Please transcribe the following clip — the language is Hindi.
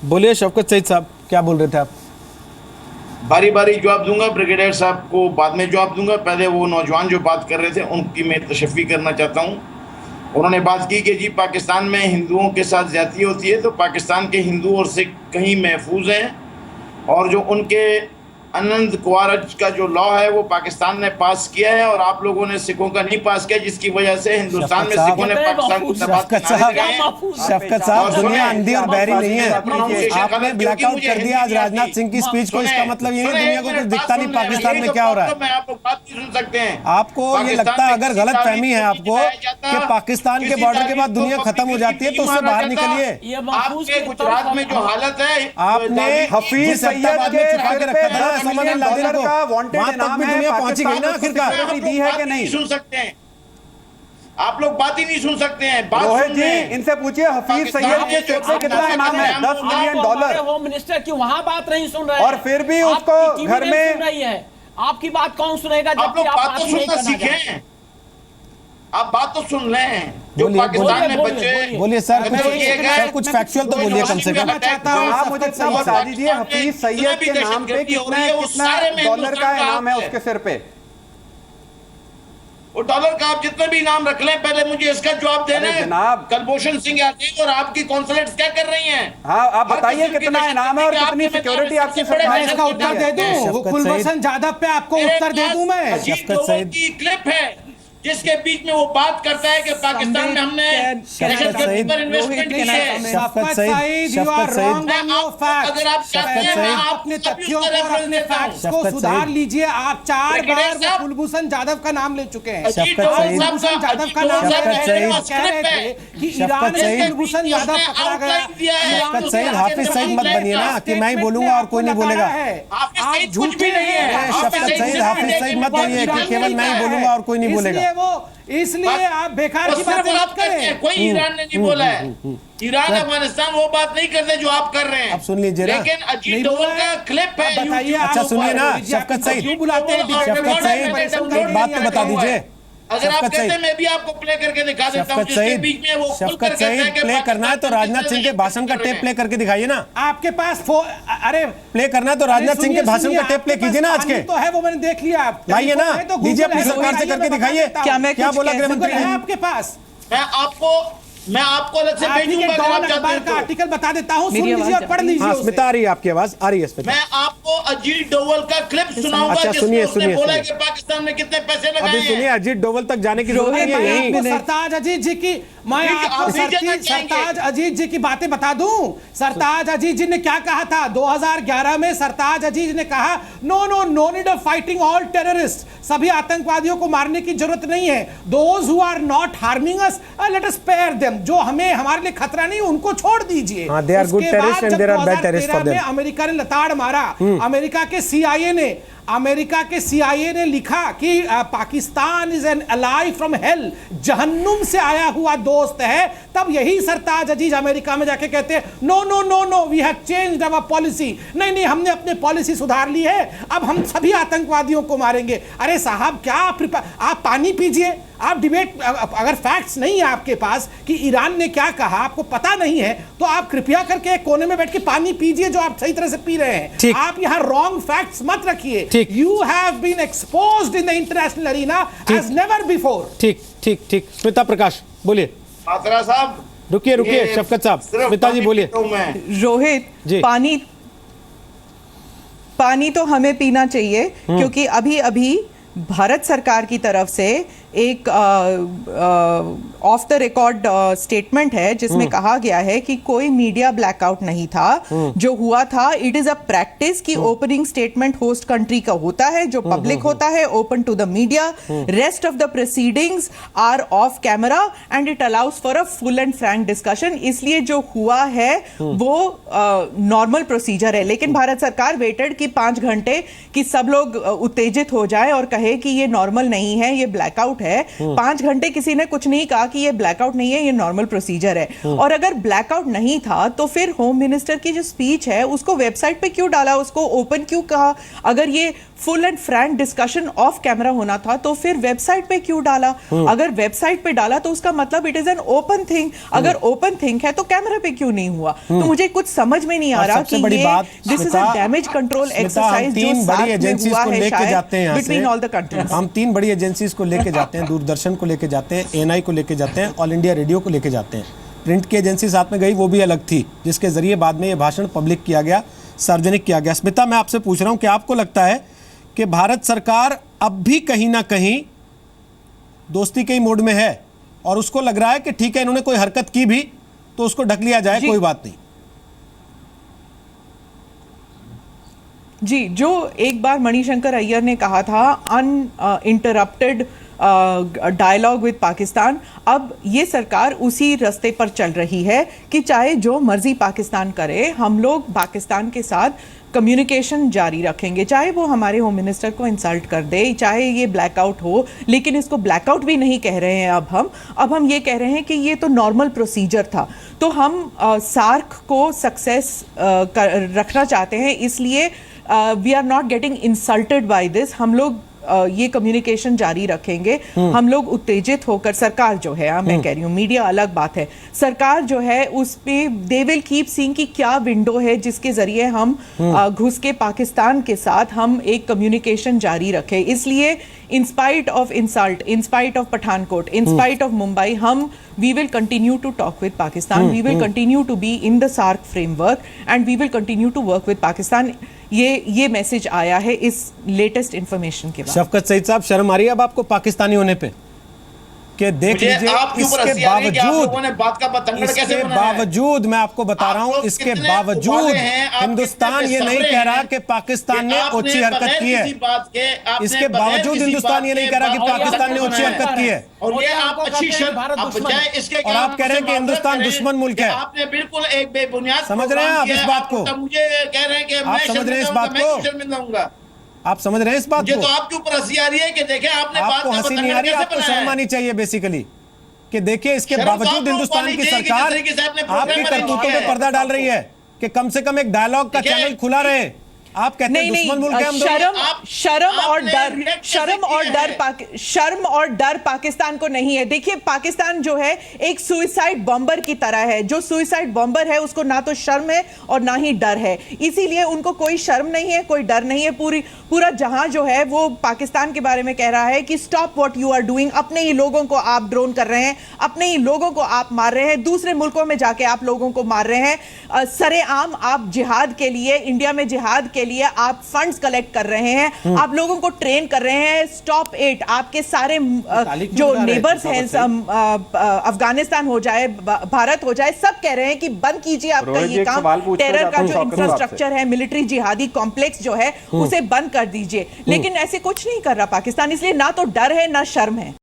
बोलिए शौकत सईद साहब, क्या बोल रहे थे आप? बारी बारी जवाब दूंगा, ब्रिगेडियर साहब को बाद में जवाब दूंगा। पहले वो नौजवान जो बात कर रहे थे उनकी मैं तशफ़ी करना चाहता हूँ। उन्होंने बात की कि जी पाकिस्तान में हिंदुओं के साथ ज़्यादती होती है, तो पाकिस्तान के हिंदू और सिख कहीं महफूज हैं, और जो उनके आनंद कुआरज का जो लॉ है वो पाकिस्तान ने पास किया है और आप लोगों ने सिखों का नहीं पास किया, जिसकी वजह से हिंदुस्तान में सिखों ने पाकिस्तान को शफकत साहब, दुनिया अंधी और बहरी नहीं है। आपने ब्लैकआउट कर दिया आज राजनाथ सिंह की स्पीच को, इसका मतलब ये है दुनिया को कुछ दिखता नहीं पाकिस्तान में क्या हो रहा है। मैं आपको बात नहीं सुन सकते हैं। आपको ये लगता है, अगर गलत फहमी है आपको कि पाकिस्तान के बॉर्डर के बाद दुनिया खत्म हो जाती है, तो उससे बाहर निकलिए। आपके गुजरात में जो हालत है, आपने हफीज सईद के छुपा के रखा था $1 मिलियन का वांटेड इनाम है, पहुंची गई ना आखिरकार। दी है कि नहीं सुन सकते हैं आप लोग, बात ही नहीं सुन सकते हैं। रोहित जी, इनसे पूछिए हफीज सईद के सिर पे कितना इनाम है? $10 मिलियन। होम मिनिस्टर की वहाँ बात नहीं सुन रहे हैं, और फिर भी उसको घर में सुन रही है। आपकी बात कौन सुनेगा जब आप लोग बात तो सुनना सीखें। आप बात तो सुन लें। जो पाकिस्तान में बच्चे, बोलिए सर, कुछ फैक्चुअल तो बोलिए कम से कम। आप मुझे इतना बता दीजिए, हफीज सईद के नाम पे कितना $1 का इनाम है उसके सिर पे? वो डॉलर का आप जितने भी इनाम रख लें, पहले मुझे इसका जवाब देना है। जनाब, कुलभूषण सिंह यादव और आपकी कॉन्सुलेट्स क्या कर रही हैं? हाँ, आप बताइए कितना इनाम है और कितनी सिक्योरिटी आपकी सरकार मैं इसका उत्तर दे दूं, कुलभूषण जाधव पे आपको उत्तर दे दूं मैं। शफकत सईद की क्लिप है जिसके बीच में वो बात करता है कि पाकिस्तान में हमने इन्वेस्टमेंट की है। Shafqat Saeed, you are wrong on your facts. अगर आप चाहते हैं आप अपने तथ्यों को और अपने फैक्ट्स को सुधार लीजिए। आप 4 बार वो कुलभूषण जाधव का नाम ले चुके हैं। कुलभूषण जाधव का नाम ले रहे थे कि ईरान में कुलभूषण जाधव पकड़ा गया। शफकत सईद, हाफिज सईद मत बनिए ना कि मैं ही बोलूंगा और कोई नहीं बोलेगा। आप झूठ भी नहीं है। शफकत सईद, हाफिज सईद मत बनिए कि केवल मैं ही बोलूंगा और कोई नहीं बोलेगा। इसलिए आप बेकार की बात मत करें। कोई ईरान ने नहीं बोला है। ईरान अफगानिस्तान वो बात नहीं करते जो आप कर रहे हैं। अब सुन लीजिए ना, लेकिन अजीत डोभाल का क्लिप है, बताइए। अच्छा सुनिए ना शफकत सईद, शफकत सईद एक बात तो बता दीजिए। अगर आप कहते हैं मैं भी आपको प्ले करके दिखा देता हूं, जिसके बीच में वो शफकत सईद प्ले करना है तो राजनाथ सिंह के भाषण का टेप प्ले करके दिखाइए ना। आपके पास अरे प्ले करना है तो राजनाथ सिंह के भाषण का टेप प्ले कीजिए ना आज के। तो है वो मैंने देख लिया। आप लाइए ना, दीजिए अपनी सरकार से करके दिखाइए। क्या बोला गृह मंत्री ने आपके पास? मैं आपको अलग से भेजूंगा अगर आप चाहते हैं तो। आर्टिकल बता देता हूं, सुन लीजिए और पढ़ लीजिए। हाँ, स्मिता आ रही है, आपकी आवाज आ रही है स्मिता। मैं आपको अजीत डोभाल का क्लिप सुनाऊंगा। अच्छा सुनिए सुनिए, बोला कि पाकिस्तान में कितने पैसे लगाए हैं। अभी सुनिए, अजीत डोभाल तक जाने की जरूरत नहीं है। यही सरताज अजीत जी की मैं आपको सरताज अजीत जी की बातें बता दूं। सरताज अजीत जी ने क्या कहा था 2011 में? सरताज अजीत ने कहा no need of fighting all terrorist. सभी आतंकवादियों को मारने की जरूरत नहीं है। Those who are not harming us let us spare them. जो हमें हमारे लिए खतरा नहीं, उनको छोड़ दीजिए। They are good terrorist and there are bad terrorist for them. America ने लताड़ मारा। अमेरिका के सीआईए ने लिखा कि Pakistan is an ally from hell, जहन्नुम से आया हुआ दोस्त है। तब यही सरताज अजीज अमेरिका में जाके कहते हैं no we have changed our policy. नहीं, हमने अपनी पॉलिसी सुधार ली है, अब हम सभी आतंकवादियों को मारेंगे। अरे साहब, क्या आप पानी पीजिए। आप डिबेट, अगर फैक्ट्स नहीं है आपके पास कि ईरान ने क्या कहा, आपको पता नहीं है, तो आप कृपया करके एक कोने में बैठ के पानी पीजिए जो आप सही तरह से पी रहे हैं। आप यहाँ रॉन्ग फैक्ट्स मत रखिए। You have been exposed in the international arena as never before. ठीक। स्मिता प्रकाश बोलिए। मात्रा साहब रुकिए शफकत साहब, स्मिता जी बोलिए। रोहित जी, पानी तो हमें पीना चाहिए, क्योंकि अभी भारत सरकार की तरफ से एक ऑफ द रिकॉर्ड स्टेटमेंट है जिसमें कहा गया है कि कोई मीडिया ब्लैकआउट नहीं था। जो हुआ था, इट इज अ प्रैक्टिस कि ओपनिंग स्टेटमेंट होस्ट कंट्री का होता है, जो पब्लिक होता है, open to the media. Rest of the proceedings are off camera and it allows for a full and frank discussion. इसलिए जो हुआ है वो नॉर्मल प्रोसीजर है। लेकिन भारत सरकार वेटेड कि 5 घंटे कि सब लोग उत्तेजित हो जाए और कहे कि ये नॉर्मल नहीं है, ये ब्लैकआउट है, 5 घंटे किसी ने कुछ नहीं कहा कि ये ब्लैकआउट नहीं है, ये नॉर्मल प्रोसीजर है। और अगर ब्लैकआउट नहीं था तो फिर होम मिनिस्टर की जो स्पीच है उसको वेबसाइट पे क्यों डाला, उसको ओपन क्यों कहा? अगर ये full and frank discussion of camera होना था तो फिर वेबसाइट पे क्यों डाला? अगर वेबसाइट पे डाला तो उसका मतलब it is an open thing. अगर ओपन थिंग है तो कैमरा पे क्यों नहीं हुआ? तो मुझे कुछ समझ में नहीं आ रहा कि ये this is a damage control exercise जो बड़ी एजेंसीज को लेके जाते हैं बिटवीन ऑल द कंट्रीज। हम 3 बड़ी एजेंसीज को लेके जाते हैं, दूरदर्शन को लेके जाते हैं, एएनआई को लेके जाते हैं, ऑल इंडिया रेडियो को लेके जाते हैं। प्रिंट की एजेंसी साथ में गई, वो भी अलग थी, जिसके जरिए बाद में ये भाषण पब्लिक किया गया, सार्वजनिक किया गया। स्मिता, मैं आपसे पूछ रहा हूं कि आपको लगता है कि भारत सरकार अब भी कहीं ना कहीं दोस्ती के ही मोड में है और उसको लग रहा है कि ठीक है इन्होंने कोई हरकत की भी तो उसको ढक लिया जाए, कोई बात नहीं? जी, जो एक बार मणिशंकर अय्यर ने कहा था अनइंटरप्टेड डायलॉग विद पाकिस्तान, अब ये सरकार उसी रास्ते पर चल रही है कि चाहे जो मर्जी पाकिस्तान करे, हम लोग पाकिस्तान के साथ कम्युनिकेशन जारी रखेंगे, चाहे वो हमारे होम मिनिस्टर को इंसल्ट कर दे, चाहे ये ब्लैकआउट हो। लेकिन इसको ब्लैकआउट भी नहीं कह रहे हैं अब हम ये कह रहे हैं कि ये तो नॉर्मल प्रोसीजर था। तो हम सार्क को सक्सेस रखना चाहते हैं, इसलिए we are not getting insulted by this. हम लोग ये कम्युनिकेशन जारी रखेंगे। हम लोग उत्तेजित होकर, सरकार जो है, मैं कह रही हूँ, मीडिया अलग बात है, सरकार जो है उस पे दे विल कीप सीइंग कि क्या विंडो है जिसके जरिए हम घुस के पाकिस्तान के साथ हम एक कम्युनिकेशन जारी रखें। इसलिए in spite of insult, in spite of Pathankot, in spite of Mumbai, हम we will continue to talk with Pakistan. We will continue to be in the SARC framework and we will continue to work with Pakistan. ये मैसेज आया है इस लेटेस्ट इंफॉर्मेशन के बाद। शफकत सईद साहब, शर्म आ रही है अब आपको पाकिस्तानी होने पे? कि देख लीजिए, इसके बावजूद मैं आपको बता रहा हूं, इसके बावजूद हिंदुस्तान ये नहीं कह रहा कि पाकिस्तान ने ओछी हरकत की है। इसके बावजूद हिंदुस्तान ये नहीं कह रहा कि पाकिस्तान ने ओछी हरकत की है। और ये आप अच्छी और आप कह रहे हैं कि हिंदुस्तान दुश्मन मुल्क है। आपने बिल्कुल एक बेबुनियाद समझ रहे हैं आप इस बात को? मुझे कह रहे हैं कि आप समझ रहे हैं इस बात को? आप समझ रहे हैं इस बात को? तो आपके ऊपर हंसी आ रही है कि देखें आपने आपको हंसी नहीं आ रही, आपको शर्म आनी चाहिए बेसिकली कि देखिए इसके बावजूद हिंदुस्तान की सरकार आपकी करतूतों पे पर्दा डाल रही है कि कम से कम एक डायलॉग का चैनल खुला रहे। आप कहते हैं दुश्मन मुल्क है हम दोनों। शर्म और डर पाकिस्तान को नहीं है। देखिए, पाकिस्तान जो है एक सुइसाइड बॉम्बर की तरह है। जो सुइसाइड बॉम्बर है उसको ना तो शर्म है और ना ही डर है, इसीलिए उनको कोई शर्म नहीं है, कोई डर नहीं है। पूरा जहां जो है वो पाकिस्तान के बारे में कह रहा है कि stop what you are doing. अपने ही लोगों को आप ड्रोन कर रहे हैं, अपने ही लोगों को आप मार रहे हैं, दूसरे मुल्कों में जाके आप लोगों को मार रहे हैं। सरेआम आप जिहाद के लिए, इंडिया में जिहाद के लिए आप फंड्स कलेक्ट कर रहे हैं, आप लोगों को ट्रेन कर रहे हैं। Stop it. आपके सारे जो नेबर्स हैं, अफगानिस्तान हो जाए, भारत हो जाए, सब कह रहे हैं कि बंद कीजिए आपका ये काम। टेरर का जो इंफ्रास्ट्रक्चर है, मिलिट्री जिहादी कॉम्प्लेक्स जो है, उसे बंद कर दीजिए। लेकिन ऐसे कुछ नहीं कर रहा पाकिस्तान, इसलिए ना तो डर है ना शर्म है।